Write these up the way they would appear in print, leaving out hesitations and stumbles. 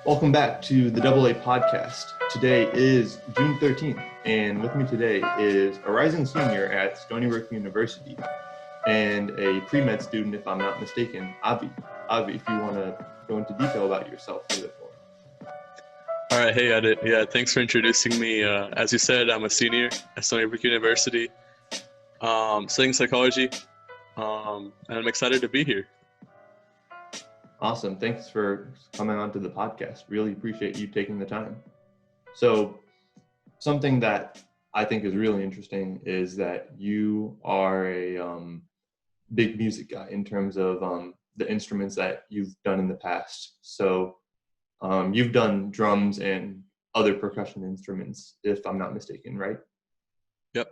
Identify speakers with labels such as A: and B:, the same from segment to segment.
A: Welcome back to the AA podcast. Today is June 13th, and with me today is a rising senior at Stony Brook University and a pre-med student, if I'm not mistaken, Avi. Avi, if you want to go into detail about yourself a bit more.
B: All right, hey Adit. Yeah, thanks for introducing me. As you said, I'm a senior at Stony Brook University, studying psychology, and I'm excited to be here.
A: Awesome. Thanks for coming on to the podcast. Really appreciate you taking the time. So something that I think is really interesting is that you are a big music guy in terms of the instruments that you've done in the past. So you've done drums and other percussion instruments, if I'm not mistaken, right?
B: Yep.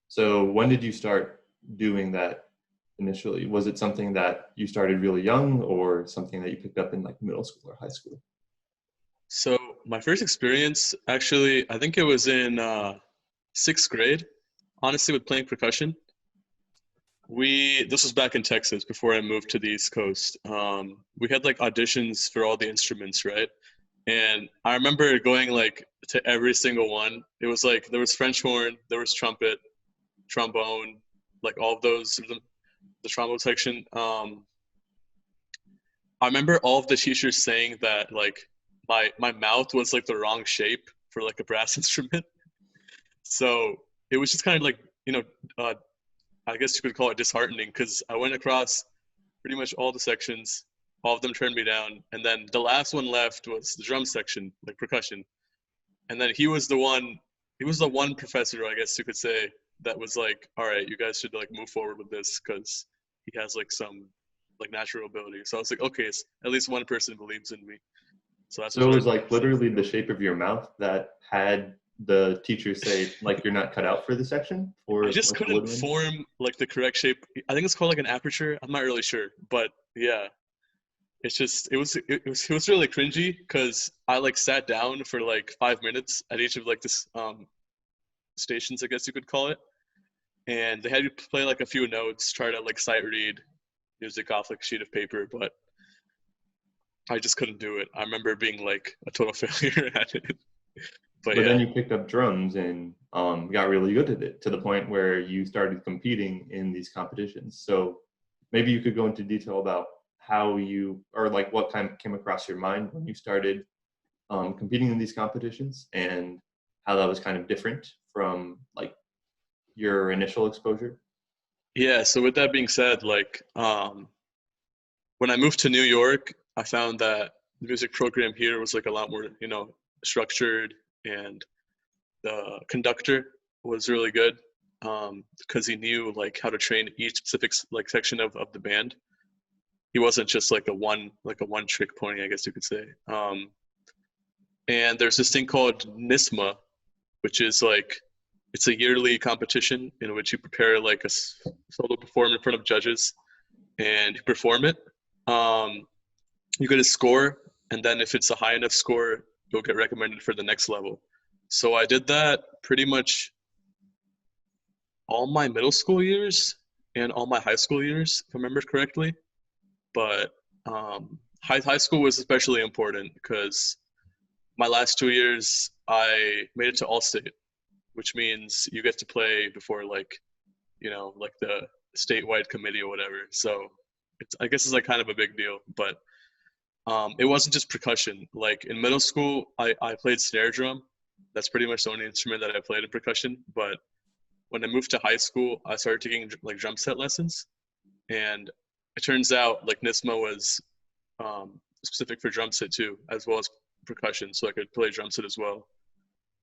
A: So when did you start doing that initially? Was it something that you started really young or something that you picked up in like middle school or high school?
B: So my first experience, actually, I think it was in sixth grade, honestly, with playing percussion. This was back in Texas before I moved to the East Coast. We had like auditions for all the instruments, right? And I remember going like to every single one. It was like there was French horn, there was trumpet, trombone, like all of those, the trombone section. I remember all of the teachers saying that like my mouth was like the wrong shape for like a brass instrument. So it was just kind of like, uh, I guess you could call it disheartening because I went across pretty much all the sections. All of them turned me down. And then the last one left was the drum section, like percussion. And then he was the one professor, I guess you could say, that was like, all right, you guys should like move forward with this because he has like some like natural ability. So I was like, okay, it's, at least one person believes in me. So that's
A: So it
B: what
A: was like literally the shape of your mouth that had the teacher say like you're not cut out for the section
B: I
A: for
B: just
A: like the
B: couldn't
A: woodwind?
B: form like the correct shape. I think it's called like an aperture. I'm not really sure, but yeah, it's just it was really cringy because I like sat down for like 5 minutes at each of like this stations, I guess you could call it, and they had you play like a few notes, try to like sight read music off like a sheet of paper, but I just couldn't do it. I remember being like a total failure at it. But
A: But then
B: yeah.
A: you picked up drums and got really good at it to the point where you started competing in these competitions. So maybe you could go into detail about how you, or like what kind of came across your mind when you started competing in these competitions and how that was kind of different from like your initial exposure.
B: Yeah, so with that being said, like when I moved to New York, I found that the music program here was like a lot more, structured, and the conductor was really good because he knew like how to train each specific like section of the band. He wasn't just like a one trick pony, I guess you could say. And there's this thing called NISMA, which is like it's a yearly competition in which you prepare like a solo perform in front of judges and you perform it. Um, you get a score, and then if it's a high enough score, you'll get recommended for the next level. So I did that pretty much all my middle school years and all my high school years, if I remember correctly. But high school was especially important because my last 2 years I made it to all state, which means you get to play before like like the statewide committee or whatever. So I guess it's like kind of a big deal, but it wasn't just percussion. Like in middle school, I played snare drum. That's pretty much the only instrument that I played in percussion. But when I moved to high school, I started taking like drum set lessons, and it turns out like NISMA was specific for drum set too, as well as percussion, so I could play drum set as well.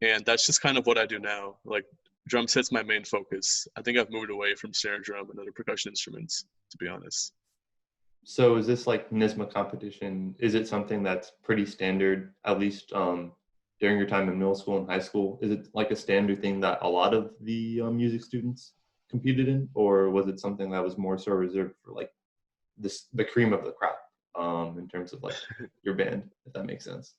B: And that's just kind of what I do now. Like drum set's my main focus. I think I've moved away from snare drum and other percussion instruments, to be honest.
A: So is this like NISMA competition? Is it something that's pretty standard, at least during your time in middle school and high school? Is it like a standard thing that a lot of the music students competed in, or was it something that was more so reserved for like the cream of the crop in terms of like your band, if that makes sense?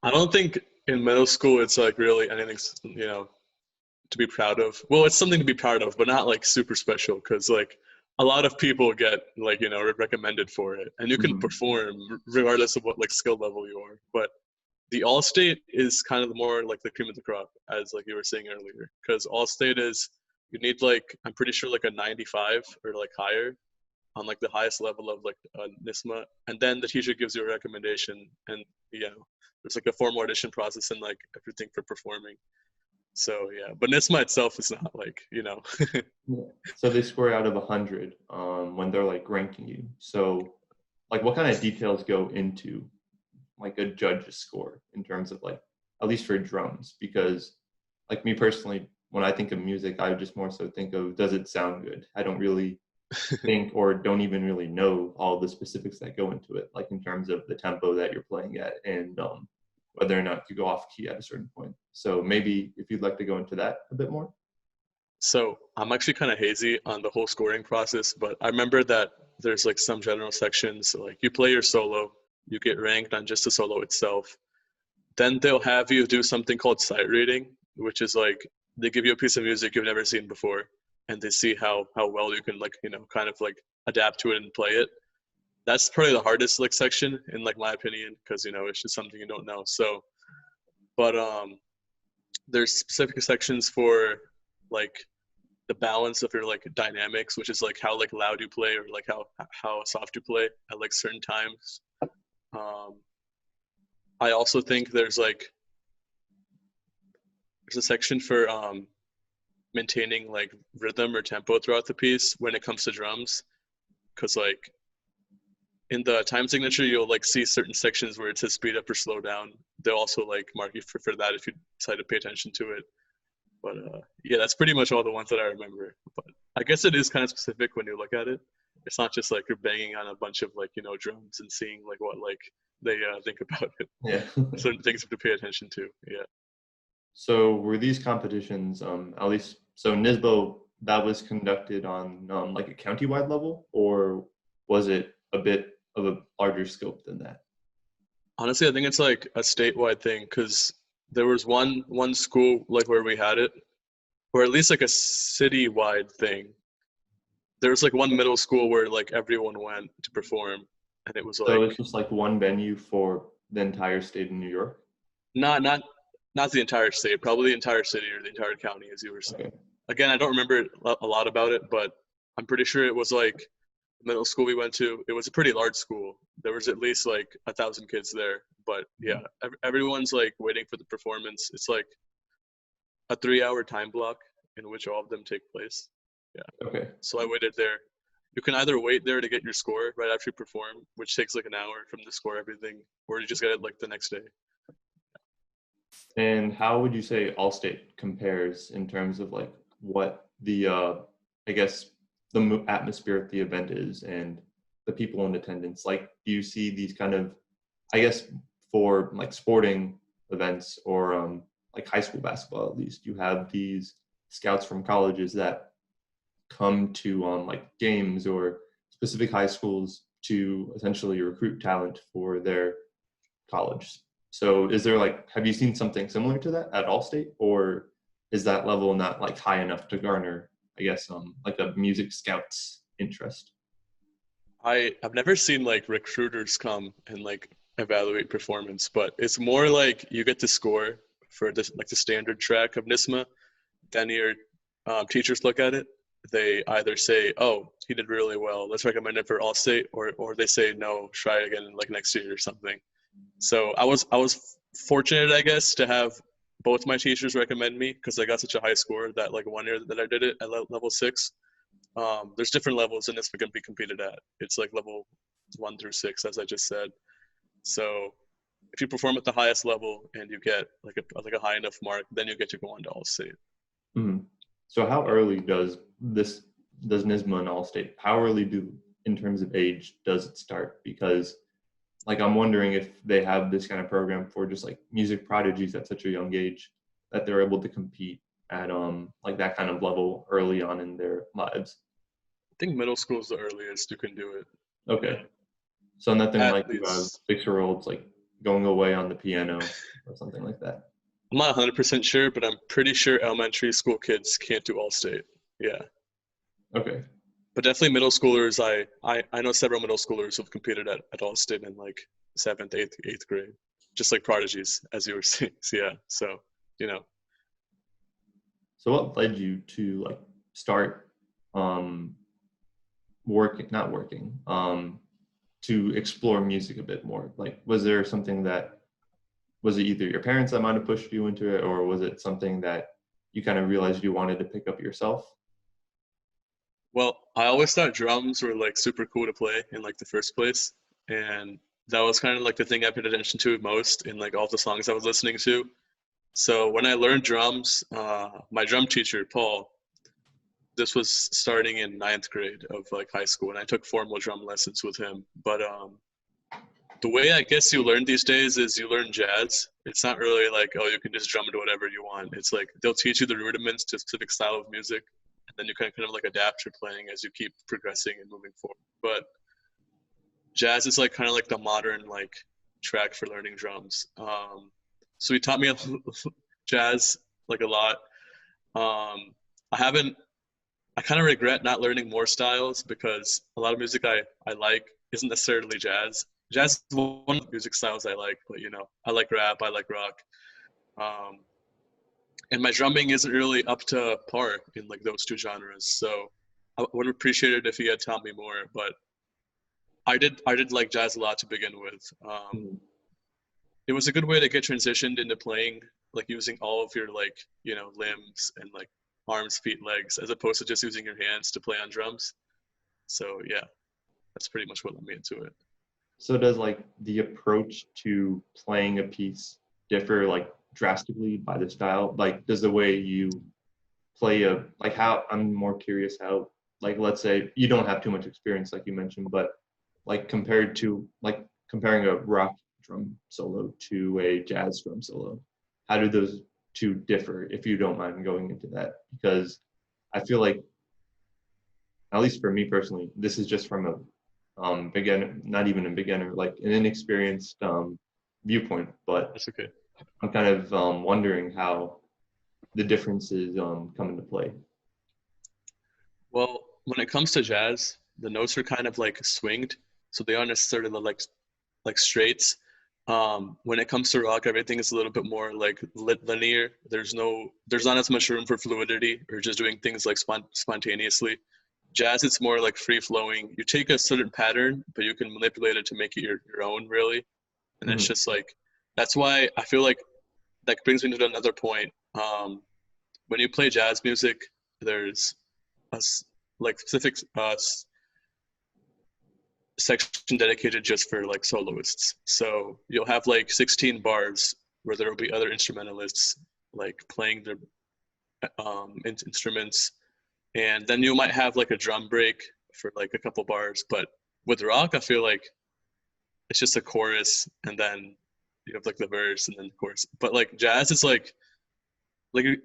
B: I don't think in middle school it's like really anything, to be proud of. Well, it's something to be proud of, but not like super special because like a lot of people get like, recommended for it, and you can
A: Mhm.
B: perform regardless of what like skill level you are. But the all state is kind of more like the cream of the crop, as like you were saying earlier, because all state is, you need like, I'm pretty sure like a 95 or like higher on like the highest level of like NISMA, and then the teacher gives you a recommendation, and there's like a formal audition process and like everything for performing. So yeah, but NISMA itself is not like
A: Yeah. So they score out of 100 when they're like ranking you. So like what kind of details go into like a judge's score in terms of like, at least for drums? Because like me personally, when I think of music, I just more so think of, does it sound good? I don't really think or don't even really know all the specifics that go into it, like in terms of the tempo that you're playing at and whether or not you go off key at a certain point. So maybe if you'd like to go into that a bit more.
B: So I'm actually kind of hazy on the whole scoring process, but I remember that there's like some general sections, like you play your solo, you get ranked on just the solo itself. Then they'll have you do something called sight reading, which is like they give you a piece of music you've never seen before, and they see how well you can like kind of like adapt to it and play it. That's probably the hardest like section in like my opinion, because it's just something you don't know. So, but there's specific sections for like the balance of your like dynamics, which is like how like loud you play or like how soft you play at like certain times. Um, I also think there's a section for maintaining like rhythm or tempo throughout the piece when it comes to drums, because like in the time signature you'll like see certain sections where it says speed up or slow down. They'll also like mark you for that if you decide to pay attention to it. But yeah, that's pretty much all the ones that I remember. But I guess it is kind of specific when you look at it. It's not just like you're banging on a bunch of like drums and seeing like what like they think about it.
A: Yeah.
B: Certain things you have to pay attention to. Yeah.
A: So were these competitions, at least, so NISBO, that was conducted on like a county-wide level, or was it a bit of a larger scope than that?
B: Honestly, I think it's like a statewide thing, because there was one school like where we had it, or at least like a citywide thing. There was like one middle school where like everyone went to perform, and it was
A: So
B: like
A: it's just like one venue for the entire state of New York?
B: not not not the entire state, probably the entire city or the entire county, as you were saying.
A: Okay.
B: Again, I don't remember a lot about it, but I'm pretty sure it was like the middle school we went to. It was a pretty large school. There was at least like 1,000 kids there. But yeah, everyone's like waiting for the performance. It's like a 3-hour time block in which all of them take place. Yeah.
A: Okay.
B: So I waited there. You can either wait there to get your score right after you perform, which takes like an hour from the score, everything, or you just get it like the next day.
A: And how would you say Allstate compares in terms of like what the, I guess, the atmosphere at the event is and the people in attendance? Like, do you see these kind of, I guess, for like sporting events or like high school basketball, at least, you have these scouts from colleges that come to like games or specific high schools to essentially recruit talent for their college. So is there like, have you seen something similar to that at Allstate, or is that level not like high enough to garner, I guess, like a music scout's interest?
B: I've never seen like recruiters come and like evaluate performance, but it's more like you get to score for this like the standard track of NISMA. Then your teachers look at it. They either say, "Oh, he did really well. Let's recommend it for Allstate," or they say, "No, try again like next year or something." So I was fortunate, I guess, to have both my teachers recommend me, because I got such a high score that like one year that I did it at level 6. There's different levels in this we can be competed at. It's like level 1 through 6, as I just said. So if you perform at the highest level and you get like a high enough mark, then you get to go on to Allstate.
A: Mhm. So how early does NISMA and Allstate, how early in terms of age does it start? Because like I'm wondering if they have this kind of program for just like music prodigies at such a young age that they're able to compete at like that kind of level early on in their lives.
B: I think middle school is the earliest you can do it.
A: Okay.
B: Yeah,
A: So nothing
B: at
A: like you have
B: least.
A: 6-year-olds like going away on the piano or something like that.
B: I'm not 100% sure, but I'm pretty sure elementary school kids can't do Allstate. Yeah.
A: Okay.
B: But definitely middle schoolers. I know several middle schoolers who've competed at Alston in like seventh, eighth grade, just like prodigies, as you were saying. So, yeah. So, you know,
A: So what led you to like start um working, not working, to explore music a bit more? Like, was there something that, was it either your parents that might have pushed you into it, or was it something that you kind of realized you wanted to pick up yourself?
B: well, I always thought drums were like super cool to play in like the first place, and that was kind of like the thing I paid attention to most in like all the songs I was listening to. So when I learned drums, my drum teacher Paul, this was starting in ninth grade of like high school, and I took formal drum lessons with him. But the way I guess you learn these days is you learn jazz. It's not really like, oh, you can just drum to whatever you want. It's like they'll teach you the rudiments to a specific style of music, and then you kind of like adapt your playing as you keep progressing and moving forward. But jazz is like kind of like the modern like track for learning drums. So he taught me jazz like a lot. I haven't. I kind of regret not learning more styles because a lot of music I like isn't necessarily jazz. Jazz is one of the music styles I like, but you know, I like rap, I like rock, um, and my drumming isn't really up to par in like those two genres. So I would have appreciated if he had taught me more. But I did like jazz a lot to begin with.
A: Mhm.
B: It was a good way to get transitioned into playing, like using all of your like limbs and like arms, feet, legs, as opposed to just using your hands to play on drums. So yeah, that's pretty much what led me into it.
A: So does like the approach to playing a piece differ like drastically by the style? Like, does the way you play a, like, how, I'm more curious how, like, let's say you don't have too much experience like you mentioned, but like compared to like comparing a rock drum solo to a jazz drum solo, how do those two differ, if you don't mind going into that? Because I feel like, at least for me personally, this is just from a beginner, not even a beginner, like an inexperienced viewpoint, but
B: That's okay.
A: I'm kind of wondering how the differences come into play.
B: Well, when it comes to jazz, the notes are kind of like swinged, so they aren't necessarily like straights. When it comes to rock, everything is a little bit more like linear. There's not as much room for fluidity or just doing things like spontaneously. Jazz, it's more like free flowing. You take a certain pattern, but you can manipulate it to make it your own, really. And it's
A: Mhm.
B: just like that's why I feel like that brings me to another point. When you play jazz music, there's a like specific section dedicated just for like soloists. So you'll have like 16 bars where there will be other instrumentalists like playing their instruments, and then you might have like a drum break for like a couple bars. But with rock, I feel like it's just a chorus, and then you have like the verse and then the chorus. But like jazz is like you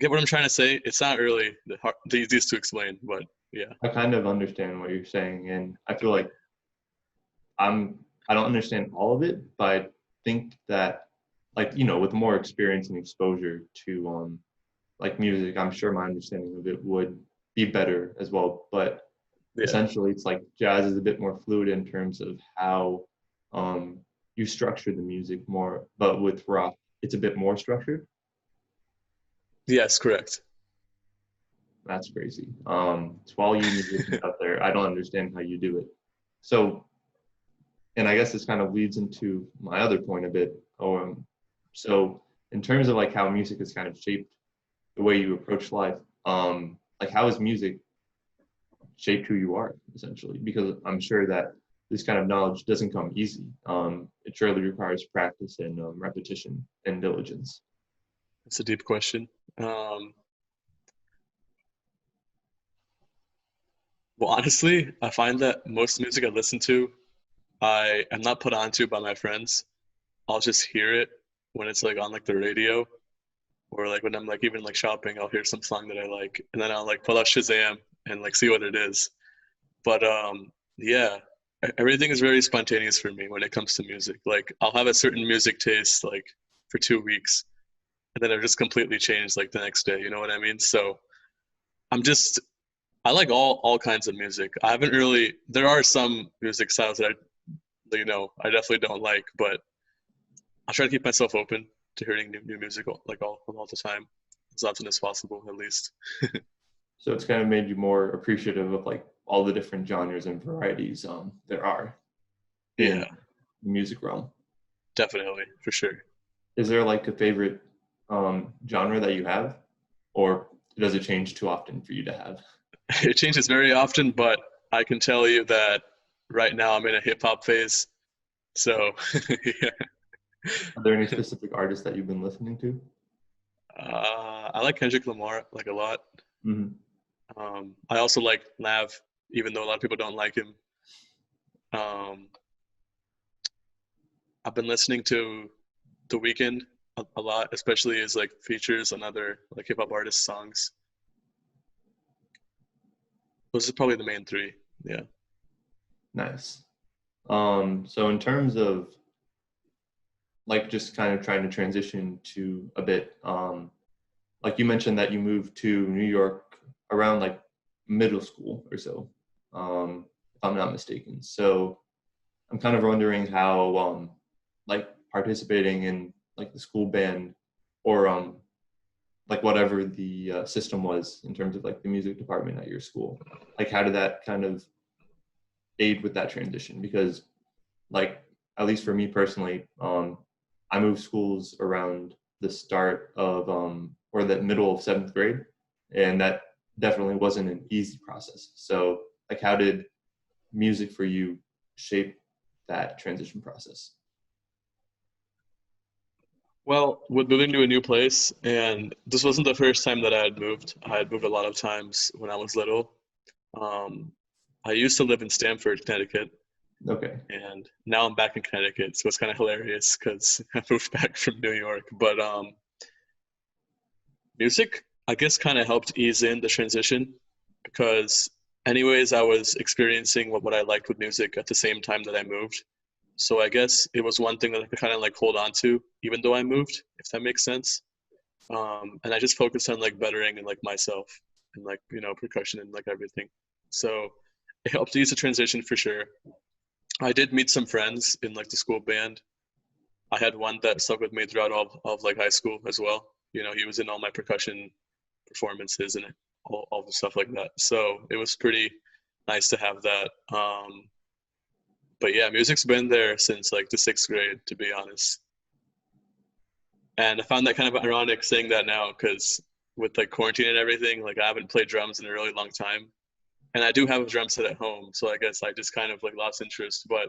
B: get what I'm trying to say. It's not really the easiest to explain, but yeah.
A: I kind of understand what you're saying, and I feel like I'm I don't understand all of it, but I think that, like, with more experience and exposure to like music, I'm sure my understanding of it would be better as well. But
B: Yeah.
A: essentially, it's like jazz is a bit more fluid in terms of how um you structure the music more, but with rock, it's a bit more structured.
B: Yes, correct.
A: That's crazy. To all you musicians out there, I don't understand how you do it. So, and I guess this kind of leads into my other point a bit. So in terms of like how music has kind of shaped the way you approach life, like how has music shaped who you are essentially? Because I'm sure that this kind of knowledge doesn't come easy. It surely requires practice and repetition and diligence.
B: It's a deep question. Um, well, honestly, I find that most music I listen to, I am not put onto by my friends. I'll just hear it when it's like on like the radio, or like when I'm like even like shopping, I'll hear some song that I like, and then I'll like pull out Shazam and like see what it is. But yeah, everything is very spontaneous for me when it comes to music. Like I'll have a certain music taste like for 2 weeks, and then it'll just completely change like the next day. You know what I mean? So I'm just I like all kinds of music. I haven't really. There are some music styles that I definitely don't like, but I try to keep myself open to hearing new music like all the time, as often as possible, at least.
A: So it's kind of made you more appreciative of like all the different genres and varieties there are in
B: Yeah,
A: the music realm.
B: definitely, for sure.
A: Is there like a favorite genre that you have, or does it change too often for you to have?
B: It changes very often, but I can tell you that right now I'm in a hip hop phase. So, yeah.
A: Are there any specific artists that you've been listening to?
B: I like Kendrick Lamar like a lot.
A: Hmm.
B: I also like Nav, even though a lot of people don't like him. Um, I've been listening to The Weeknd a lot, especially his like features on other like hip hop artist songs. Those are probably the main three. Yeah.
A: Nice. So in terms of like just kind of trying to transition to a bit, like you mentioned that you moved to New York around like middle school or so, if I'm not mistaken. So I'm kind of wondering how like participating in like the school band or like whatever the system was in terms of like the music department at your school, like how did that kind of aid with that transition? Because like at least for me personally, I moved schools around the start of or the middle of seventh grade, and that definitely wasn't an easy process. So like how did music for you shape that transition process?
B: Well, with moving to a new place, and this wasn't the first time that I had moved. I had moved a lot of times when I was little. Um, I used to live in Stamford, Connecticut,
A: Okay.
B: and now I'm back in Connecticut. So it's kind of hilarious because I moved back from New York. But music, I guess, kind of helped ease in the transition because, anyways, I was experiencing what I liked with music at the same time that I moved. So I guess it was one thing that I could kind of like hold on to, even though I moved, if that makes sense. And I just focused on like bettering and like myself and like percussion and like everything. So it helped ease the transition for sure. I did meet some friends in like the school band. I had one that stuck with me throughout all of like high school as well. He was in all my percussion performances and all the stuff like that. So it was pretty nice to have that. But yeah, music's been there since like the sixth grade, to be honest. And I found that kind of ironic saying that now because with like quarantine and everything, like I haven't played drums in a really long time. And I do have a drum set at home, so I guess I just kind of like lost interest. But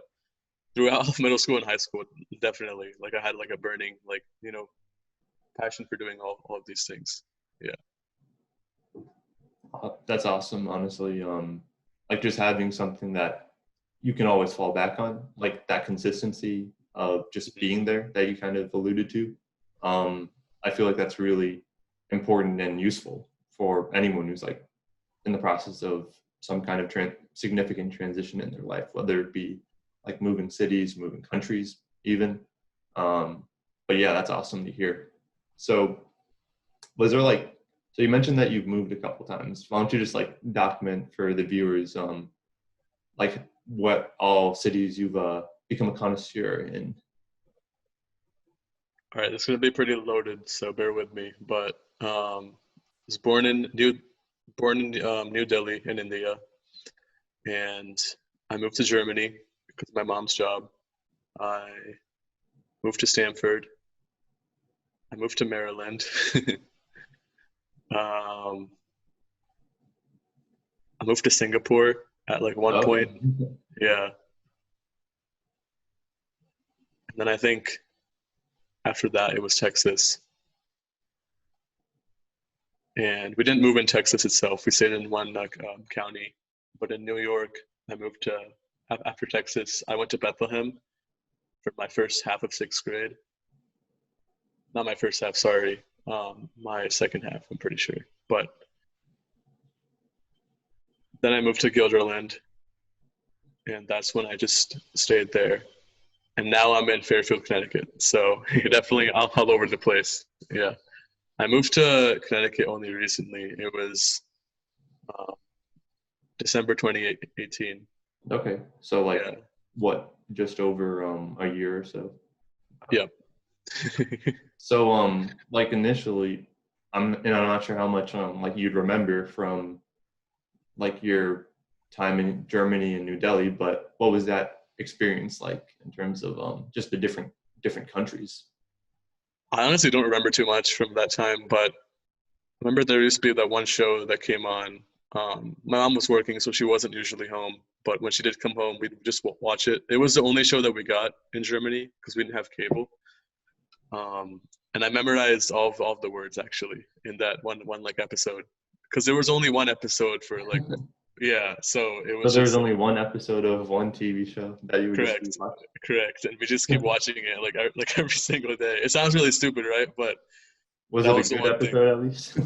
B: throughout middle school and high school, definitely, like I had like a burning like passion for doing all of these things. Yeah.
A: That's awesome, honestly. Like just having something that you can always fall back on, like that consistency of just
B: Mhm.
A: being there that you kind of alluded to. I feel like that's really important and useful for anyone who's like in the process of some kind of significant transition in their life, whether it be like moving cities, moving countries, even. Um, but yeah, that's awesome to hear. So was there like, so you mentioned that you've moved a couple times. Why don't you just like document for the viewers, like what all cities you've become a connoisseur in?
B: All right, this is gonna be pretty loaded, so bear with me. But I was born in New Delhi in India, and I moved to Germany because of my mom's job. I moved to Stanford. I moved to Maryland. um, I moved to Singapore at like one
A: Okay.
B: point. Yeah, and then I think after that it was Texas, and we didn't move in Texas itself. We stayed in one county, but in New York, I moved to after Texas. I went to Bethlehem for my first half of sixth grade. Not my first half, sorry. My second half, I'm pretty sure. But then I moved to Guilderland, and that's when I just stayed there. And now I'm in Fairfield, Connecticut. So definitely all over the place. Yeah. I moved to Connecticut only recently. It was December 2018.
A: Okay. So like
B: Yeah.
A: what, just over a year or so?
B: Yep.
A: So like initially I'm not sure how much like you'd remember from like your time in Germany and New Delhi, but what was that experience like in terms of just the different countries?
B: I honestly don't remember too much from that time, but I remember there used to be that one show that came on. My mom was working, so she wasn't usually home. But when she did come home, we'd just watch it. It was the only show that we got in Germany because we didn't have cable. Um, and I memorized all of the words actually in that one like episode because there was only one episode for like yeah. So it
A: So
B: was
A: there was
B: just
A: only one episode of one TV show that you would just
B: correct,
A: watch.
B: correct, and we just keep watching it like every single day. It sounds really stupid, right? But
A: Was
B: that
A: it a
B: was the
A: good
B: one thing.
A: episode at least?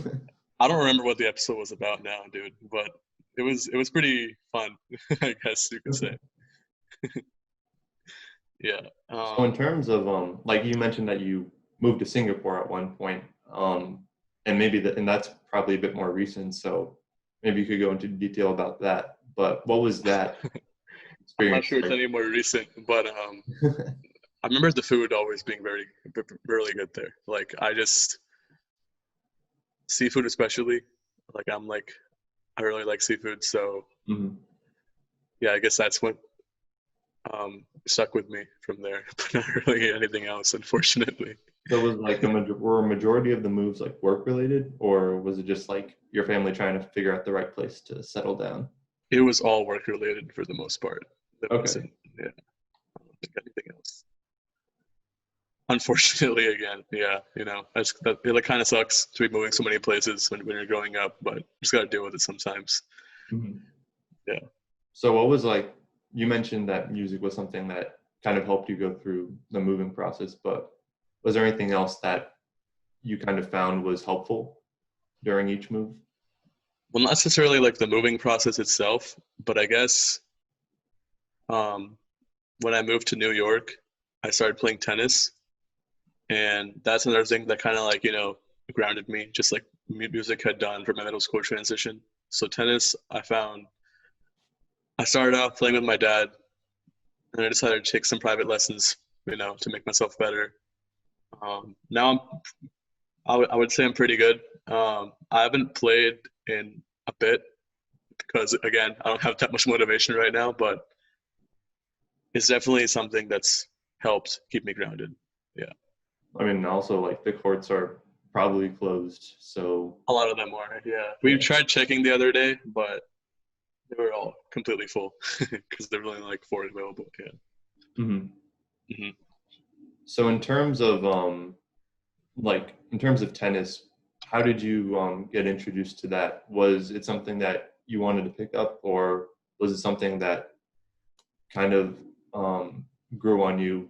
B: I don't remember what the episode was about now, dude, but it was pretty fun, I guess you could say. Yeah.
A: So in terms of like you mentioned that you moved to Singapore at one point, and and that's probably a bit more recent. So maybe you could go into detail about that. But what was that
B: I'm not
A: experience
B: sure it's
A: like?
B: any more recent, but I remember the food always being really good there. Like I just seafood especially. Like I really like seafood, so
A: Mhm.
B: yeah, I guess that's what stuck with me from there. But not really anything else, unfortunately.
A: So was like were a majority of the moves like work related, or was it just like your family trying to figure out the right place to settle down?
B: It was all work related for the most part. There
A: Okay.
B: wasn't yeah, I don't think anything else. Unfortunately, again, yeah, it like kind of sucks to be moving so many places when you're growing up, but you just gotta deal with it sometimes.
A: Mhm.
B: Yeah.
A: So what was like, you mentioned that music was something that kind of helped you go through the moving process, but was there anything else that you kind of found was helpful during each move?
B: Well, not necessarily like the moving process itself, but I guess um, when I moved to New York, I started playing tennis, and that's another thing that kind of like grounded me, just like music had done for my middle school transition. So tennis, I started off playing with my dad, and I decided to take some private lessons, to make myself better. Now I would say I'm pretty good. I haven't played in a bit because again, I don't have that much motivation right now, but it's definitely something that's helped keep me grounded. Yeah.
A: I mean, also like the courts are probably closed, so
B: A lot of them are. Yeah. We
A: yeah.
B: tried checking the other day, but they were all completely full because there were only like four available. Yeah.
A: Hmm.
B: Hmm.
A: So in terms of tennis, how did you get introduced to that? Was it something that you wanted to pick up, or was it something that kind of um, grew on you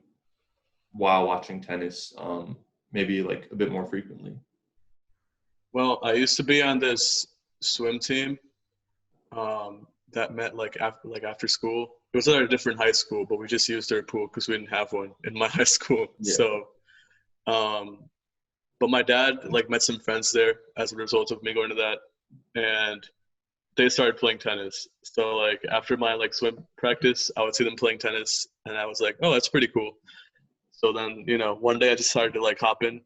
A: while watching tennis, maybe like a bit more frequently?
B: Well, I used to be on this swim team that met like after school. It was at a different high school, but we just used their pool because we didn't have one in my high school.
A: Yeah.
B: So, um, but my dad like met some friends there as a result of me going to that, and they started playing tennis. So like after my like swim practice, I would see them playing tennis, and I was like, oh, that's pretty cool. So then one day I just started to like hop in,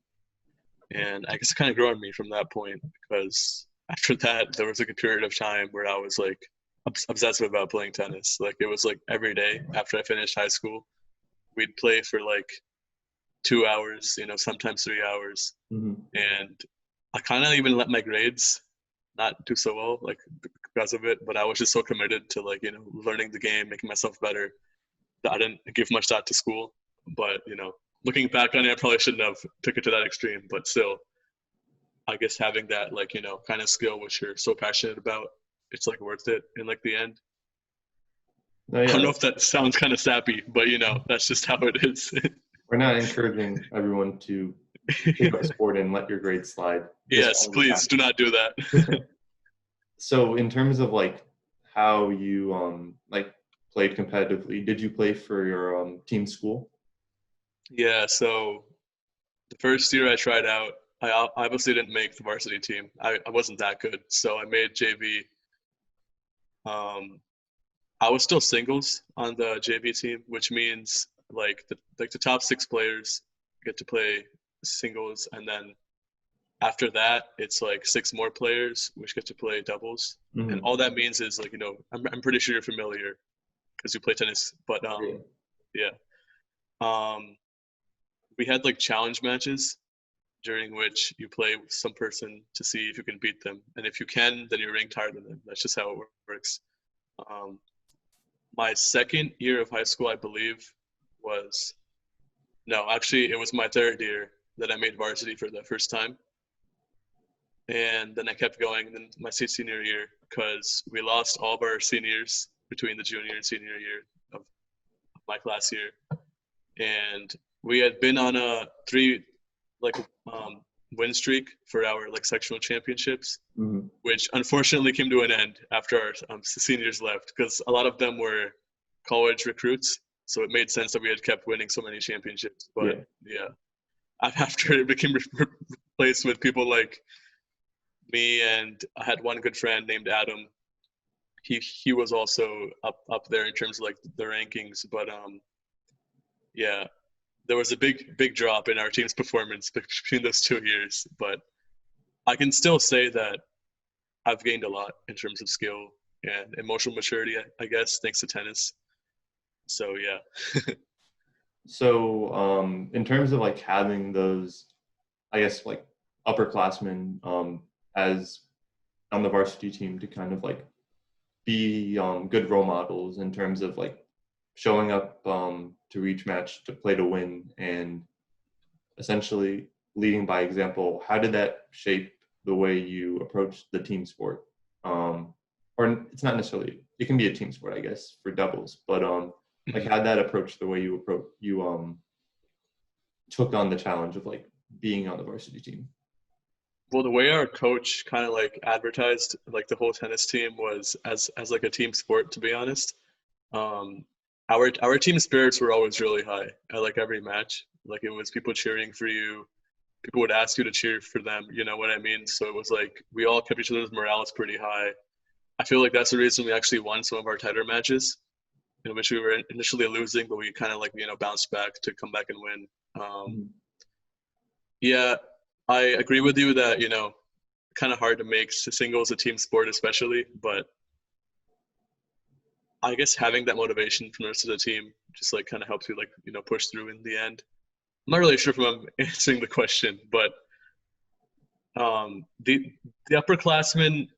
B: and I guess it kind of grew on me from that point because after that there was like a period of time where I was like obsessive about playing tennis. Like it was like every day after I finished high school, we'd play for like 2 hours, sometimes 3 hours,
A: Hmm.
B: and I kind of even let my grades not do so well, like because of it. But I was just so committed to like learning the game, making myself better that I didn't give much thought to school. But looking back on it, I probably shouldn't have took it to that extreme. But still, I guess having that like kind of skill which you're so passionate about, it's like worth it in like the end.
A: No,
B: I
A: yeah,
B: don't know if that sounds kind of sappy, but that's just how it is.
A: we're not encouraging everyone to pick up a sport and let your grades slide. Just
B: Yes,
A: follow your
B: please do not do that.
A: passion. So in terms of like how you like played competitively, did you play for your team school?
B: Yeah, so the first year I tried out, I obviously didn't make the varsity team. I wasn't that good, so I made JV. I was still singles on the JV team, which means like the top 6 players get to play singles, and then after that, it's like 6 more players which get to play doubles. And
A: Mhm.
B: all that means is like, I'm pretty sure you're familiar because you play tennis. But
A: Yeah.
B: yeah, um, we had like challenge matches during which you play with some person to see if you can beat them, and if you can, then you're ranked higher than them. That's just how it works. Um, my second year of high school, I believe, was no, actually, it was my third year that I made varsity for the first time, and then I kept going. And then my senior year, because we lost all of our seniors between the junior and senior year of my class year, and we had been on a 3 like um, win streak for our like sectional championships,
A: Mhm.
B: which unfortunately came to an end after our seniors left because a lot of them were college recruits. So it made sense that we had kept winning so many championships. But
A: Yeah.
B: yeah, after it became replaced with people like me, and I had one good friend named Adam. He was also up there in terms of like the rankings, but yeah, there was a big drop in our team's performance between those 2 years. But I can still say that I've gained a lot in terms of skill and emotional maturity, I guess, thanks to tennis. So yeah.
A: So, in terms of like having those, I guess like upperclassmen as on the varsity team to kind of like be good role models in terms of like showing up to each match to play to win and essentially leading by example. How did that shape the way you approach the team sport? Or it's not necessarily, it can be a team sport, I guess, for doubles, but like how that approach the way you took on the challenge of like being on the varsity team.
B: Well, the way our coach kind of like advertised like the whole tennis team was as like a team sport, to be honest. Um, our team spirits were always really high at like every match. Like it was people cheering for you. People would ask you to cheer for them. You know what I mean? So it was like we all kept each other's morales pretty high. I feel like that's the reason we actually won some of our tighter matches, in which we were initially losing, but we kind of like bounced back to come back and win. Um,
A: Mhm.
B: yeah, I agree with you that kind of hard to make singles a team sport, especially. But I guess having that motivation from the rest of the team just like kind of helps you like push through in the end. I'm not really sure if I'm answering the question, but the upperclassmen,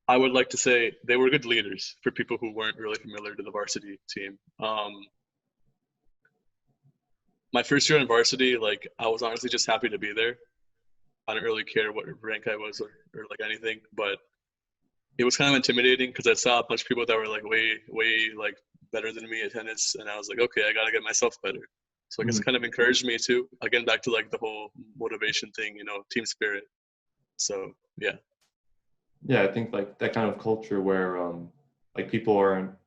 B: I would like to say they were good leaders for people who weren't really familiar to the varsity team. My first year in varsity, like I was honestly just happy to be there. I didn't really care what rank I was or like anything, but it was kind of intimidating because I saw a bunch of people that were like way like better than me at tennis, and I was like, okay, I gotta get myself better. So I guess it
A: Mhm.
B: kind of encouraged me to again back to like the whole motivation thing, team spirit. So yeah.
A: Yeah, I think like that kind of culture where like people are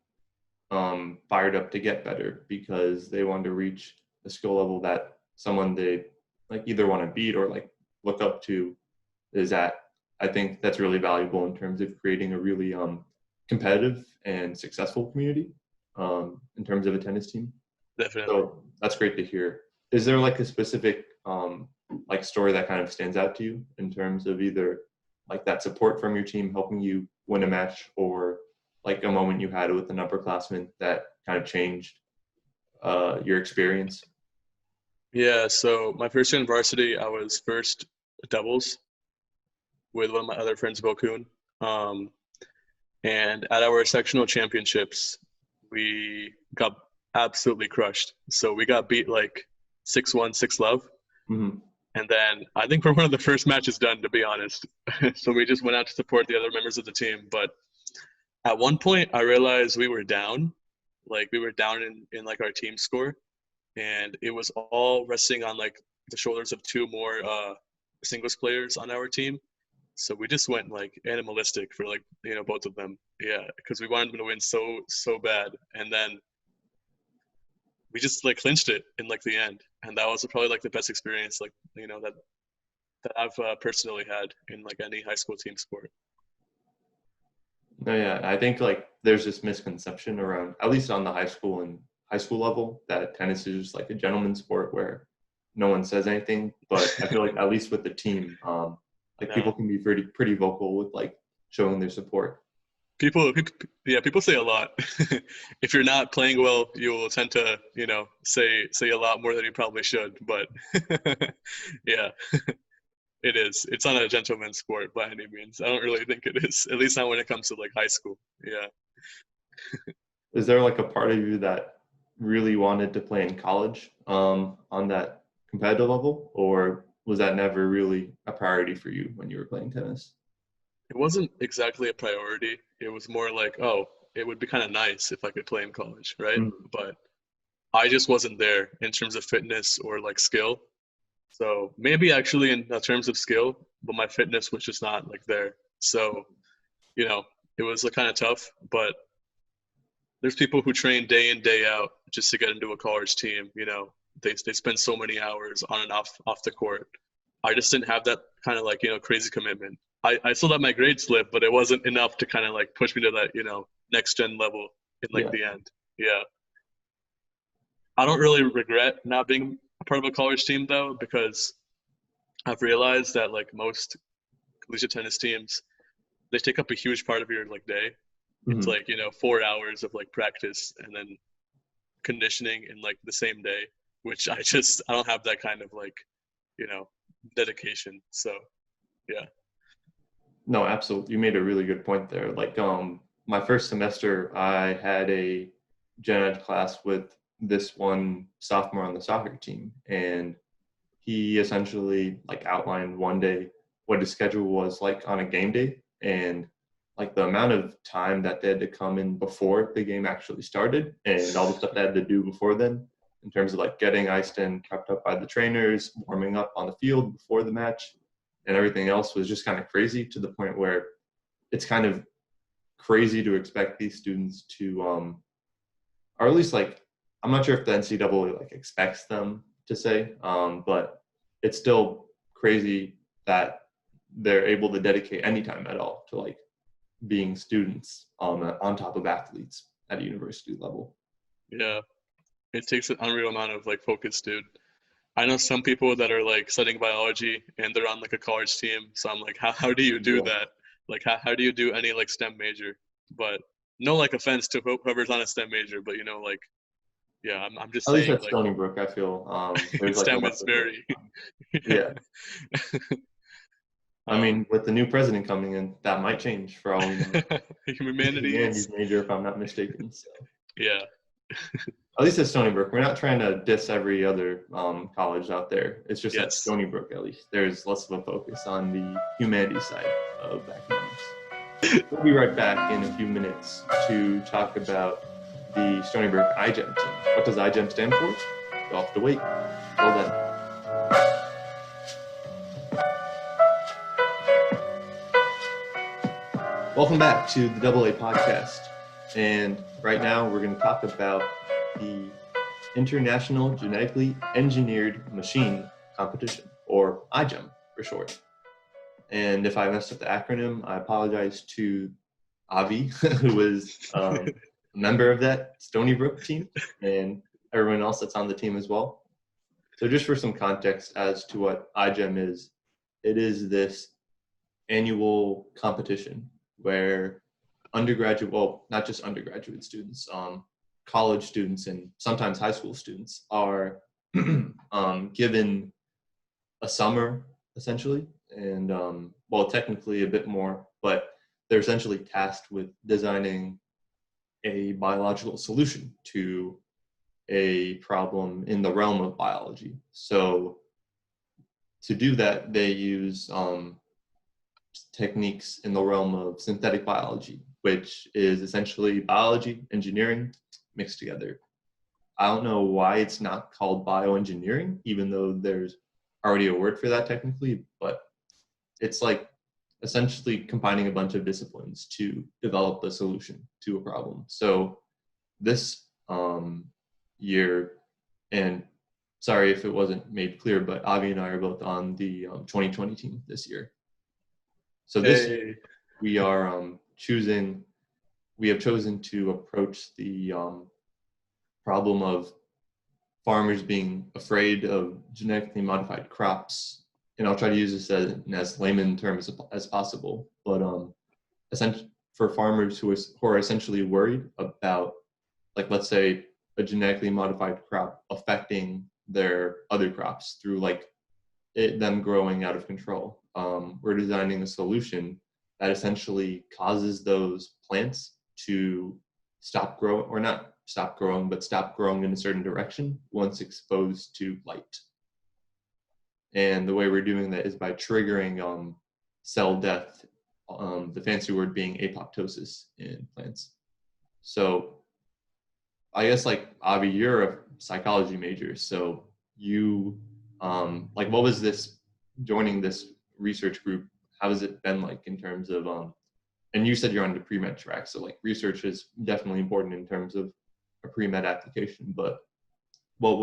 A: fired up to get better because they want to reach a skill level that someone they like either want to beat or like look up to is at. I think that's really valuable in terms of creating a really competitive and successful community in terms of a tennis team.
B: Definitely.
A: So that's great to hear. Is there like a specific like story that kind of stands out to you in terms of either like that support from your team helping you win a match or like a moment you had with an upperclassman that kind of changed your experience?
B: Yeah. So my first year in varsity, I was first doubles with one of my other friends, Bokun. Um, and at our sectional championships, we got absolutely crushed. So we got beat like 6-1, 6-love.
A: Mm-hmm.
B: And then I think we're one of the first matches done, to be honest. So we just went out to support the other members of the team. But at one point, I realized we were down. Like we were down in like our team score. And it was all resting on like the shoulders of 2 more singles players on our team. So we just went like animalistic for like both of them. Yeah, because we wanted them to win so bad. And then we just like clinched it in like the end. And that was probably like the best experience like that I've personally had in like any high school team sport.
A: No, yeah, I think like there's this misconception around, at least on the high school level, that tennis is just like a gentleman's sport where no one says anything. But I feel like at least with the team, like people
B: No.
A: can be pretty vocal with like showing their support.
B: Yeah, people say a lot. If you're not playing well, you will tend to, say a lot more than you probably should. But yeah, it is. It's not a gentleman's sport by any means. I don't really think it is. At least not when it comes to like high school. Yeah.
A: Is there like a part of you that really wanted to play in college on that competitive level, or was that never really a priority for you when you were playing tennis?
B: It wasn't exactly a priority. It was more like, oh, it would be kind of nice if I could play in college, right?
A: Mm.
B: But I just wasn't there in terms of fitness or like skill. So maybe actually in terms of skill, but my fitness was just not like there. So, you know, it was like kind of tough, but there's people who train day in, day out just to get into a college team, they spend so many hours on and off the court. I just didn't have that kind of like, crazy commitment. I still had my grade slip, but it wasn't enough to kind of like push me to that, next gen level in like
A: Yeah.
B: the end. Yeah. I don't really regret not being a part of a college team though, because I've realized that like most collegiate tennis teams, they take up a huge part of your like day. It's
A: Mhm.
B: like, 4 hours of like practice and then conditioning in like the same day, which I don't have that kind of like, you know, dedication. So yeah.
A: No, absolutely. You made a really good point there. Like, my first semester, I had a gen ed class with this one sophomore on the soccer team, and he essentially like outlined one day what his schedule was like on a game day, and like the amount of time that they had to come in before the game actually started, and all the stuff they had to do before then, in terms of like getting iced and kept up by the trainers, warming up on the field before the match, and everything else was just kind of crazy to the point where it's kind of crazy to expect these students to, or at least like, I'm not sure if the NCAA like expects them to say, but it's still crazy that they're able to dedicate any time at all to like being students on top of athletes at a university level.
B: Yeah. It takes an unreal amount of like focus, dude. I know some people that are like studying biology and they're on like a college team. So I'm like, how do you do
A: Yeah.
B: that? Like, how do you do any like STEM major? But no, like offense to whoever's on a STEM major, but like, yeah, I'm just
A: At least
B: saying
A: at
B: like
A: Stony Brook, I feel there's like a
B: STEM
A: lot
B: is
A: of it.
B: very,
A: Yeah. I
B: um,
A: mean, with the new president coming in, that might change for all we know. It's a
B: humanity
A: humanities
B: is,
A: major, if I'm not mistaken. So
B: yeah,
A: at least at Stony Brook, we're not trying to diss every other college out there. It's just at
B: yes.
A: Stony Brook, at least, there's less of a focus on the humanities side of academics. We'll be right back in a few minutes to talk about the Stony Brook iGEM team. What does iGEM stand for? You'll have to wait. Till then. Welcome back to the AA podcast. And right now we're going to talk about the International Genetically Engineered Machine Competition, or iGEM for short. And if I messed up the acronym, I apologize to Avi, who is a member of that Stony Brook team, and everyone else that's on the team as well. So just for some context as to what iGEM is, it is this annual competition where undergraduate, well, not just undergraduate students, college students and sometimes high school students are given a summer essentially, and well, technically a bit more, but they're essentially tasked with designing a biological solution to a problem in the realm of biology. So to do that, they use techniques in the realm of synthetic biology, which is essentially biology, engineering mixed together. I don't know why it's not called bioengineering, even though there's already a word for that technically, but it's like essentially combining a bunch of disciplines to develop a solution to a problem. So this year, and sorry if it wasn't made clear, but Avi and I are both on the 2020 team this year. So this year
B: Hey,
A: we are we have chosen to approach the problem of farmers being afraid of genetically modified crops. And I'll try to use this in as layman terms as possible. But essentially, for farmers who are essentially worried about, like, let's say, a genetically modified crop affecting their other crops through them growing out of control. We're designing a solution that essentially causes those plants to stop growing, or not stop growing, but stop growing in a certain direction once exposed to light. And the way we're doing that is by triggering cell death, the fancy word being apoptosis in plants. So I guess, Avi, you're a psychology major, so you, what was this, joining this research group, how has it been like in terms of, and you said you're on the pre-med track, so research is definitely important in terms of a pre-med application, but what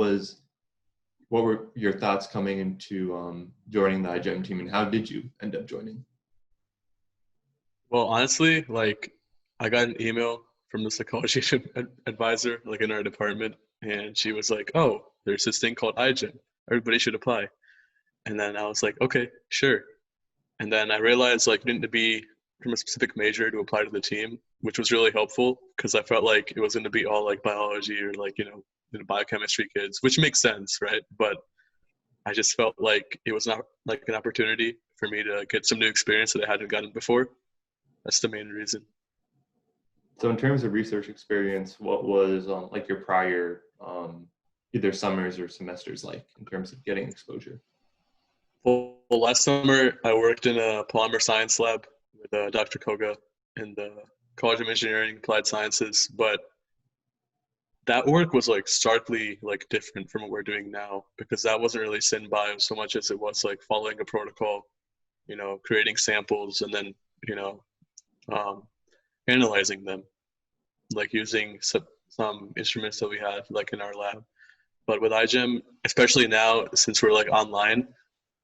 A: were your thoughts coming into joining the iGEM team, and how did you end up joining?
B: Well, honestly, I got an email from the psychology advisor, in our department, and she was like, "Oh, there's this thing called iGEM. Everybody should apply." And then I was like, "Okay, sure." And then I realized you didn't need to be from a specific major to apply to the team, which was really helpful because I felt like it was going to be all biology or biochemistry kids, which makes sense, right? But I just felt like it was not an opportunity for me to get some new experience that I hadn't gotten before. That's the main reason.
A: So in terms of research experience, what was your prior either summers or semesters in terms of getting exposure?
B: Well, last summer I worked in a polymer science lab with Dr. Koga in the College of Engineering Applied Sciences, but that work was starkly different from what we're doing now, because that wasn't really syn bio so much as it was following a protocol, creating samples and then analyzing them, using some instruments that we had in our lab. But with iGEM, especially now since we're online,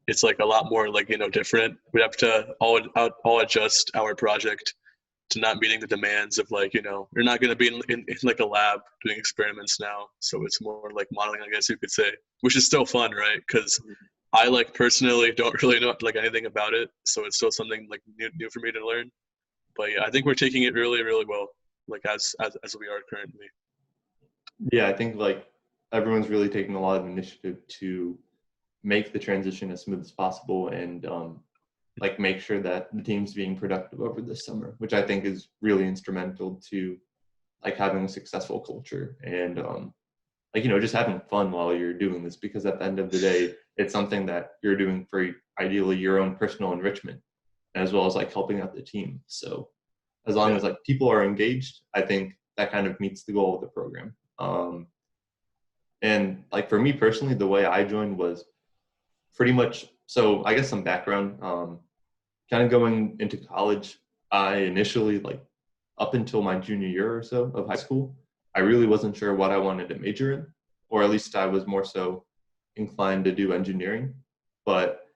B: it's a lot more different. We have to all adjust our project to not meeting the demands of you're not going to be in a lab doing experiments now, so it's more modeling, I guess you could say, which is still fun, right? Because I personally don't really know anything about it, so it's still something new for me to learn. But yeah, I think we're taking it really, really well, as we are currently.
A: Yeah, I think everyone's really taking a lot of initiative to make the transition as smooth as possible, and make sure that the team's being productive over this summer, which I think is really instrumental to having a successful culture and just having fun while you're doing this, because at the end of the day, it's something that you're doing for ideally your own personal enrichment, as well as helping out the team. So as long as people are engaged, I think that kind of meets the goal of the program. And for me personally, the way I joined was pretty much, so I guess some background, kind of going into college, I initially, up until my junior year or so of high school, I really wasn't sure what I wanted to major in, or at least I was more so inclined to do engineering. But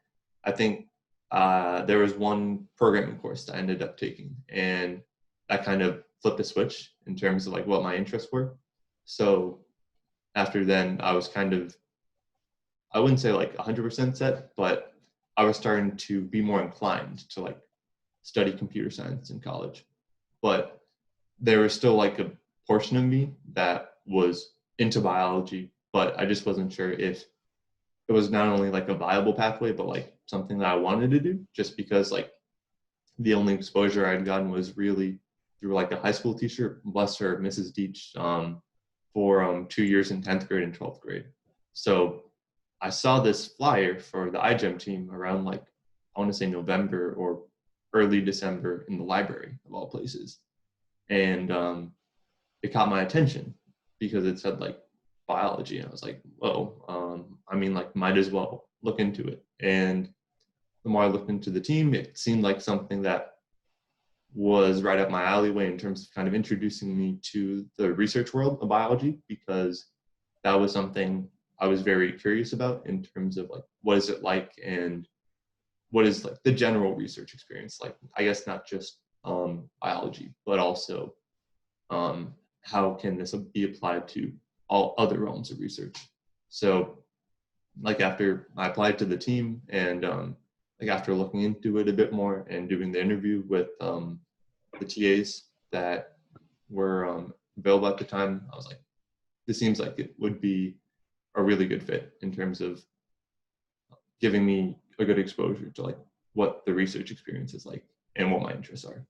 A: I think there was one programming course that I ended up taking, and that kind of flipped a switch in terms of what my interests were. So after then, I was kind of, I wouldn't say 100% set, but I was starting to be more inclined to study computer science in college. But there was still a portion of me that was into biology, but I just wasn't sure if it was not only a viable pathway, but something that I wanted to do, just because the only exposure I'd gotten was really through a high school teacher, bless her, Mrs. Deach, for 2 years in 10th grade and 12th grade. So I saw this flyer for the iGEM team around I want to say November or early December in the library of all places. And it caught my attention because it said biology. And I was like, whoa, might as well look into it. And the more I looked into the team, it seemed like something that was right up my alleyway in terms of kind of introducing me to the research world of biology, because that was something I was very curious about in terms of what is it like, and what is the general research experience like. I guess not just biology, but also how can this be applied to all other realms of research. So like after I applied to the team and like after looking into it a bit more and doing the interview with the TAs that were available at the time, I was like, this seems like it would be a really good fit in terms of giving me a good exposure to like what the research experience is like and what my interests are.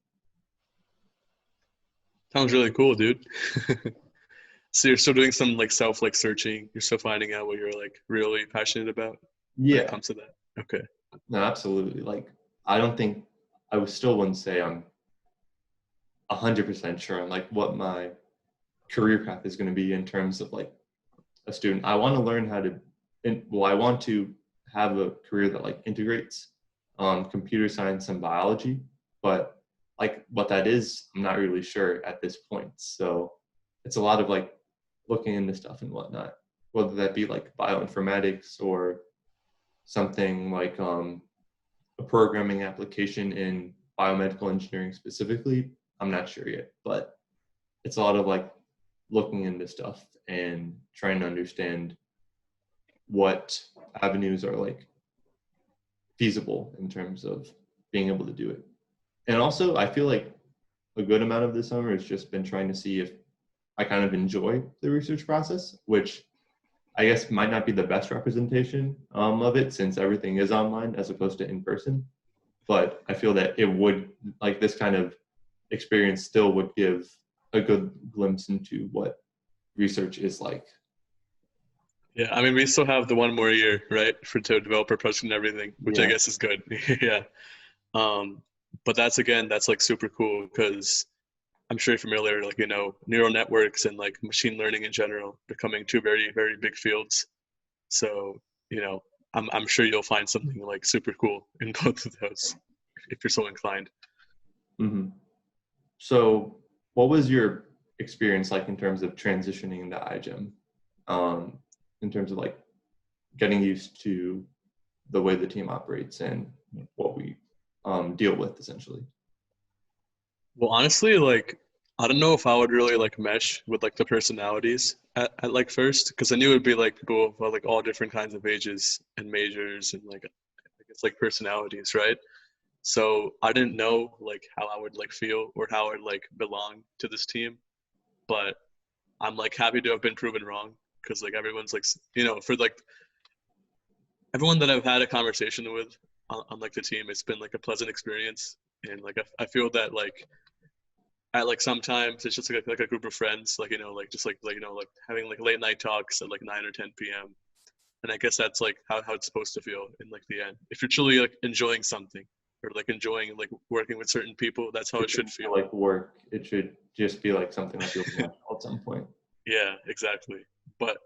B: Sounds really cool, dude. So you're still doing some like self like searching. You're still finding out what you're like really passionate about when it
A: Yeah,
B: comes to that. Okay.
A: no, absolutely. Like, I don't think still wouldn't say I'm 100% sure on like what my career path is going to be in terms of like a student. I want to learn how to, I want to have a career that like integrates computer science and biology, but like what that is, I'm not really sure at this point. So it's a lot of like looking into stuff and whatnot, whether that be like bioinformatics or something like a programming application in biomedical engineering specifically. I'm not sure yet, but it's a lot of like looking into stuff and trying to understand what avenues are like feasible in terms of being able to do it. And also, I feel like a good amount of the summer has just been trying to see if I kind of enjoy the research process, which I guess might not be the best representation of it since everything is online as opposed to in person. But I feel that it would, like this kind of experience still would give a good glimpse into what research is like.
B: Yeah, I mean, we still have the one more year, right, for to develop our project and everything, which I
A: Yeah.
B: guess is good. Yeah. Um, but that's like super cool because I'm sure you're familiar, like, neural networks and like machine learning in general becoming two very, very big fields. So, you know, I'm sure you'll find something like super cool in both of those if you're so inclined.
A: Mm-hmm. So, what was your experience like in terms of transitioning into iGEM? In terms of like getting used to the way the team operates and what we deal with essentially.
B: Well, honestly, like I don't know if I would really like mesh with like the personalities at like first, because I knew it would be like people of like all different kinds of ages and majors and like I guess like personalities, right? So I didn't know like how I would like feel or how I'd like belong to this team, but I'm like happy to have been proven wrong because like everyone's like for like everyone that I've had a conversation with on like the team, it's been like a pleasant experience, and like I feel that like at like sometimes it's just like a group of friends, like like just like like having like late night talks at like 9 or 10 p.m. And I guess that's like how it's supposed to feel in like the end. If you're truly like enjoying something or like enjoying like working with certain people, that's how
A: It
B: it should
A: shouldn't feel
B: feel.
A: like work. It should just be like something that feels natural at some point.
B: Yeah, exactly. But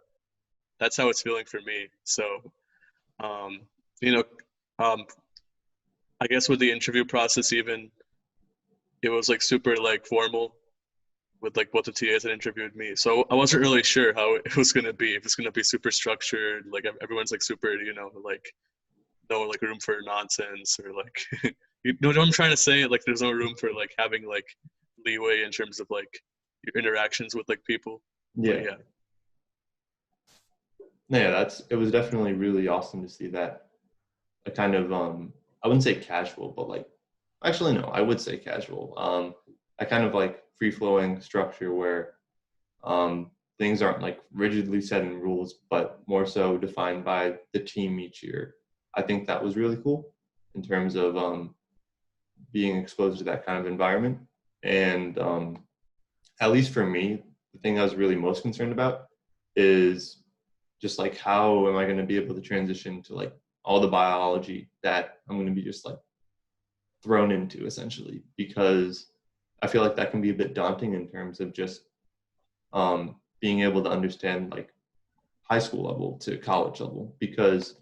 B: that's how it's feeling for me. So, um, you know, um, I guess with the interview process, even it was like super like formal with like both the TAs that interviewed me. So I wasn't really sure how it was gonna be. If it's gonna be super structured, like everyone's like super, like no like room for nonsense or like you know what I'm trying to say? Like there's no room for like having like leeway in terms of like your interactions with like people. But
A: Yeah.
B: yeah.
A: Yeah, it was definitely really awesome to see that a kind of I wouldn't say casual, but like actually no, I would say casual. A kind of like free flowing structure where things aren't like rigidly set in rules, but more so defined by the team each year. I think that was really cool in terms of being exposed to that kind of environment. And at least for me, the thing I was really most concerned about is just like how am I going to be able to transition to like all the biology that I'm going to be just like thrown into essentially, because I feel like that can be a bit daunting in terms of just being able to understand like high school level to college level, because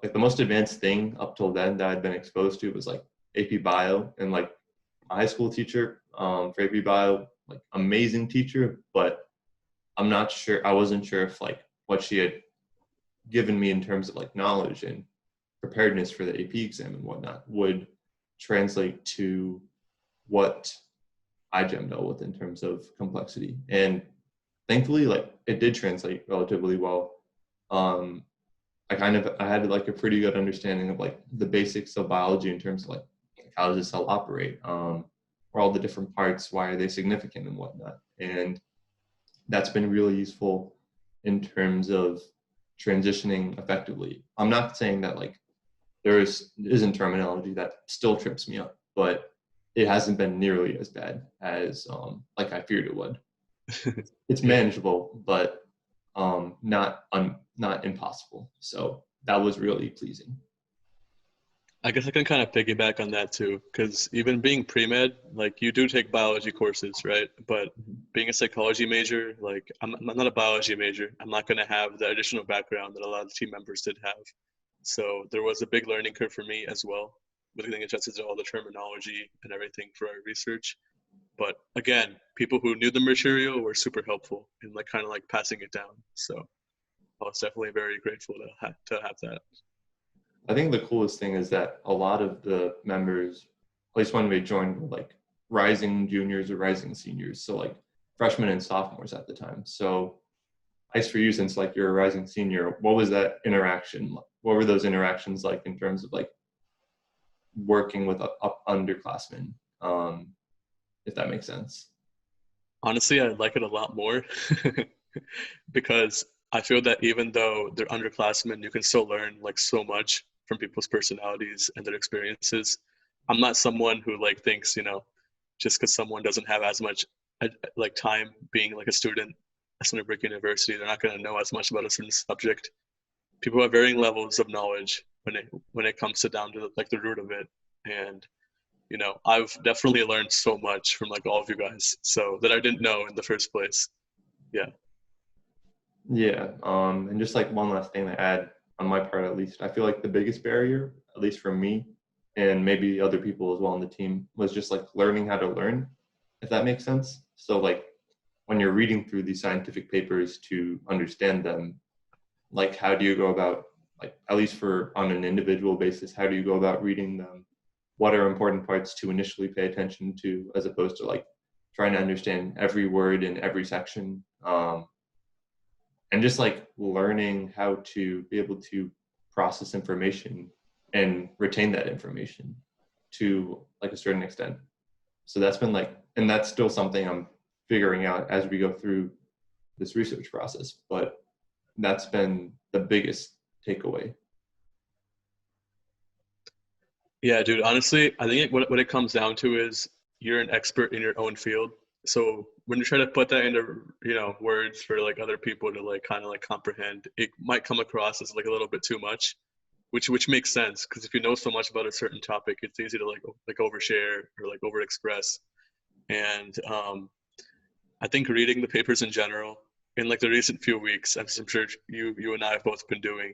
A: like the most advanced thing up till then that I'd been exposed to was like AP Bio, and like my high school teacher for AP Bio, like amazing teacher, but I wasn't sure if like what she had given me in terms of like knowledge and preparedness for the AP exam and whatnot would translate to what iGEM dealt with in terms of complexity. And thankfully, like it did translate relatively well. I had like a pretty good understanding of like the basics of biology in terms of like how does a cell operate, or all the different parts, why are they significant and whatnot. And that's been really useful in terms of transitioning effectively. I'm not saying that like there isn't terminology that still trips me up, but it hasn't been nearly as bad as like I feared it would. It's manageable, but not impossible. So that was really pleasing.
B: I guess I can kind of piggyback on that too, because even being pre-med, like you do take biology courses, right? But being a psychology major, like I'm not a biology major. I'm not going to have the additional background that a lot of team members did have. So there was a big learning curve for me as well, with getting adjusted to all the terminology and everything for our research. But again, people who knew the material were super helpful in like kind of like passing it down. So I was definitely very grateful to have that.
A: I think the coolest thing is that a lot of the members, at least when we joined, were like rising juniors or rising seniors. So like freshmen and sophomores at the time. So nice for you, since like you're a rising senior. What was that interaction? What were those interactions like in terms of like working with underclassmen, if that makes sense?
B: Honestly, I like it a lot more because I feel that even though they're underclassmen, you can still learn like so much from people's personalities and their experiences. I'm not someone who like thinks, just because someone doesn't have as much like time being like a student at Stony Brook University, they're not going to know as much about a certain subject. People have varying levels of knowledge when it comes to down to like the root of it. And I've definitely learned so much from like all of you guys, so that I didn't know in the first place. Yeah.
A: Yeah. And just like one last thing to add on my part, at least, I feel like the biggest barrier, at least for me and maybe other people as well on the team, was just like learning how to learn, if that makes sense. So like when you're reading through these scientific papers to understand them, like how do you go about, like at least for on an individual basis, how do you go about reading them? What are important parts to initially pay attention to, as opposed to like trying to understand every word in every section, and just like learning how to be able to process information and retain that information to like a certain extent. So that's been like, and that's still something I'm figuring out as we go through this research process, but that's been the biggest takeaway.
B: Yeah, dude. Honestly, I think what it comes down to is you're an expert in your own field. So when you try to put that into words for like other people to like kind of like comprehend, it might come across as like a little bit too much, which makes sense because if you know so much about a certain topic, it's easy to like overshare or like overexpress. And I think reading the papers in general in like the recent few weeks, as I'm sure you and I have both been doing,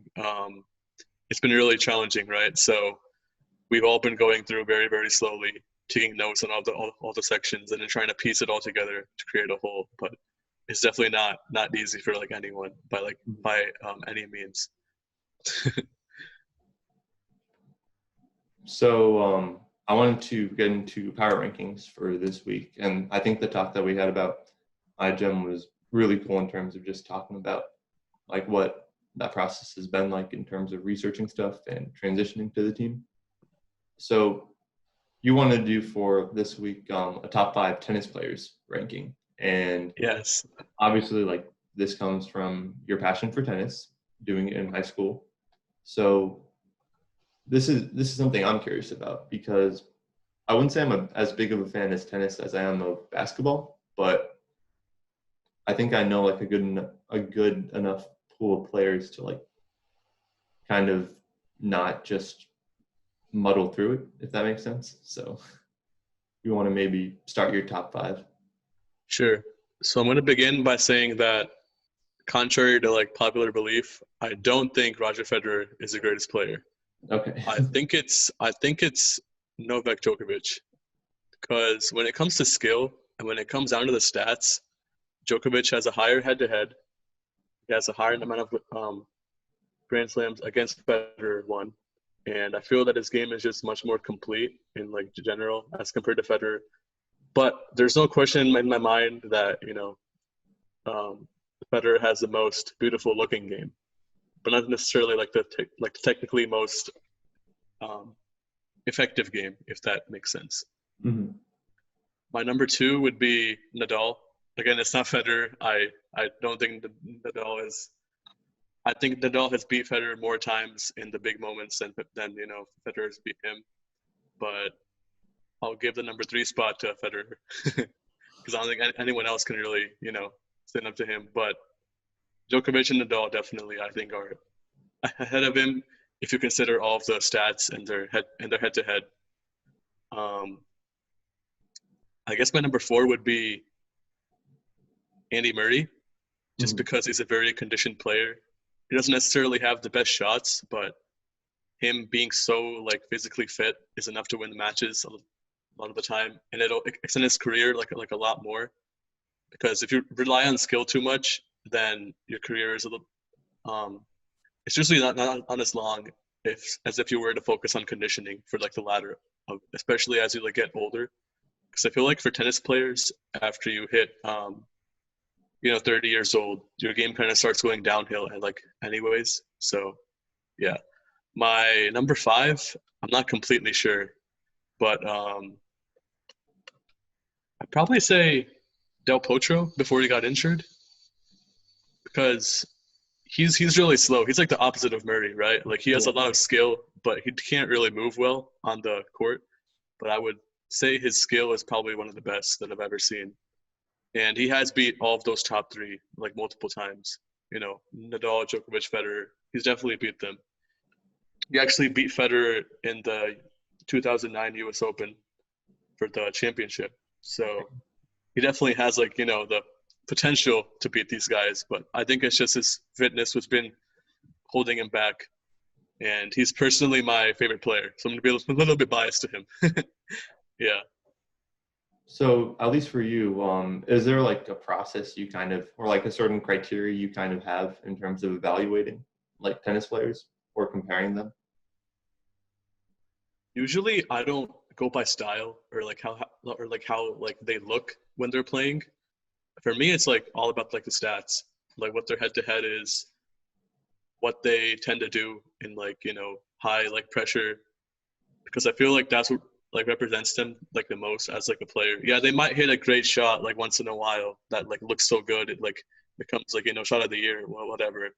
B: it's been really challenging, right? So we've all been going through very, very slowly, taking notes on all the sections and then trying to piece it all together to create a whole. But it's definitely not easy for like anyone by any means.
A: So I wanted to get into power rankings for this week, and I think the talk that we had about iGEM was really cool in terms of just talking about like what that process has been like in terms of researching stuff and transitioning to the team. So you want to do for this week a top 5 tennis players ranking, and
B: Yes.
A: obviously like this comes from your passion for tennis, doing it in high school. So this is something I'm curious about, because I wouldn't say I'm as big of a fan of tennis as I am of basketball, but I think I know like a good enough pool of players to like kind of not just muddle through it, if that makes sense. So you want to maybe start your top 5?
B: Sure. So I'm going to begin by saying that contrary to like popular belief, I don't think Roger Federer is the greatest player.
A: Okay.
B: I think it's Novak Djokovic, because when it comes to skill and when it comes down to the stats, Djokovic has a higher head-to-head. He has a higher amount of Grand Slams against Federer won, and I feel that his game is just much more complete in like general as compared to Federer. But there's no question in my mind that, Federer has the most beautiful looking game, but not necessarily like the technically most effective game, if that makes sense.
A: Mm-hmm.
B: My number 2 would be Nadal. Again, it's not Federer. I don't think Nadal is. I think Nadal has beat Federer more times in the big moments than Federer's beat him. But I'll give the number 3 spot to Federer because I don't think anyone else can really stand up to him. But Djokovic and Nadal definitely, I think, are ahead of him if you consider all of the stats and their head-to-head. I guess my number 4 would be Andy Murray, just because he's a very conditioned player. He doesn't necessarily have the best shots, but him being so physically fit is enough to win matches a lot of the time, and it'll extend his career like a lot more. Because if you rely on skill too much, then your career is it's usually not as long as if you were to focus on conditioning for the latter, especially as you get older. Because I feel like for tennis players, after you hit 30 years old, your game kind of starts going downhill anyways. So yeah, my number 5, I'm not completely sure, but I'd probably say Del Potro before he got injured, because he's really slow. He's like the opposite of Murray, right? He has a lot of skill, but he can't really move well on the court. But I would say his skill is probably one of the best that I've ever seen. And he has beat all of those top 3 multiple times. Nadal, Djokovic, Federer. He's definitely beat them. He actually beat Federer in the 2009 U.S. Open for the championship. So he definitely has the potential to beat these guys. But I think it's just his fitness what's been holding him back. And he's personally my favorite player, so I'm going to be a little bit biased to him. Yeah.
A: So at least for you, is there a process you kind of, or a certain criteria you kind of have in terms of evaluating tennis players or comparing them?
B: Usually I don't go by style or how they look when they're playing. For me, it's all about the stats, what their head-to-head is, what they tend to do in high pressure, because I feel that's what represents them the most as a player. Yeah, they might hit a great shot once in a while that looks so good it becomes shot of the year, whatever.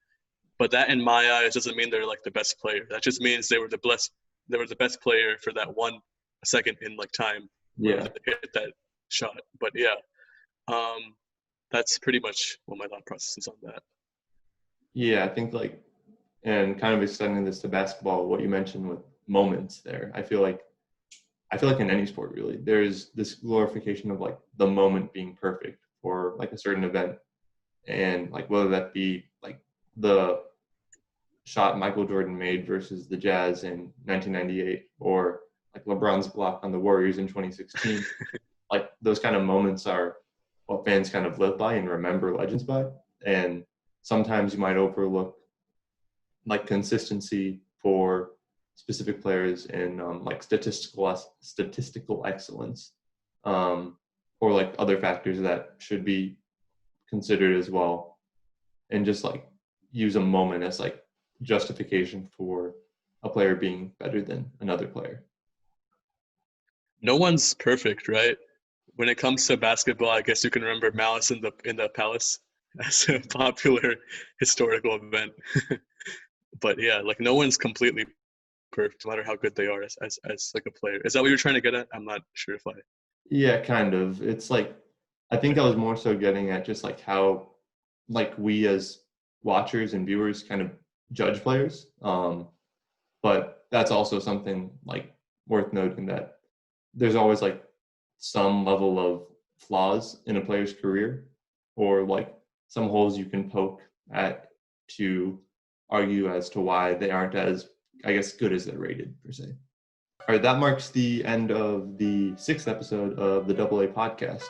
B: But that in my eyes doesn't mean they're the best player. That just means they were the best player for that 1 second in time.
A: Yeah.
B: They hit that shot. But yeah, that's pretty much what my thought process is on that.
A: Yeah, I think and kind of extending this to basketball, what you mentioned with moments there, I feel like in any sport really, there's this glorification of the moment being perfect for a certain event, and whether that be the shot Michael Jordan made versus the Jazz in 1998, or LeBron's block on the Warriors in 2016. Those kind of moments are what fans kind of live by and remember legends by. And sometimes you might overlook consistency for specific players in statistical excellence, or other factors that should be considered as well, and just use a moment as justification for a player being better than another player.
B: No one's perfect, right? When it comes to basketball, I guess you can remember Malice in the Palace as a popular historical event. But yeah, no one's completely perfect, no matter how good they are as a player. Is that what you're trying to get at? I'm not sure if I.
A: Yeah, kind of. It's I think I was more so getting at just how we as watchers and viewers kind of judge players. But that's also something worth noting, that there's always some level of flaws in a player's career, or some holes you can poke at to argue as to why they aren't as, I guess, good as they're rated per se. All right, that marks the end of the 6th episode of the AA podcast.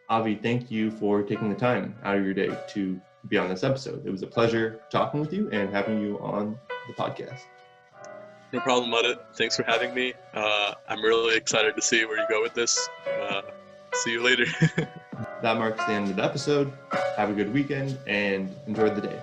A: Avi, thank you for taking the time out of your day to be on this episode. It was a pleasure talking with you and having you on the podcast.
B: No problem, Adit. Thanks for having me. I'm really excited to see where you go with this. See you later.
A: That marks the end of the episode. Have a good weekend and enjoy the day.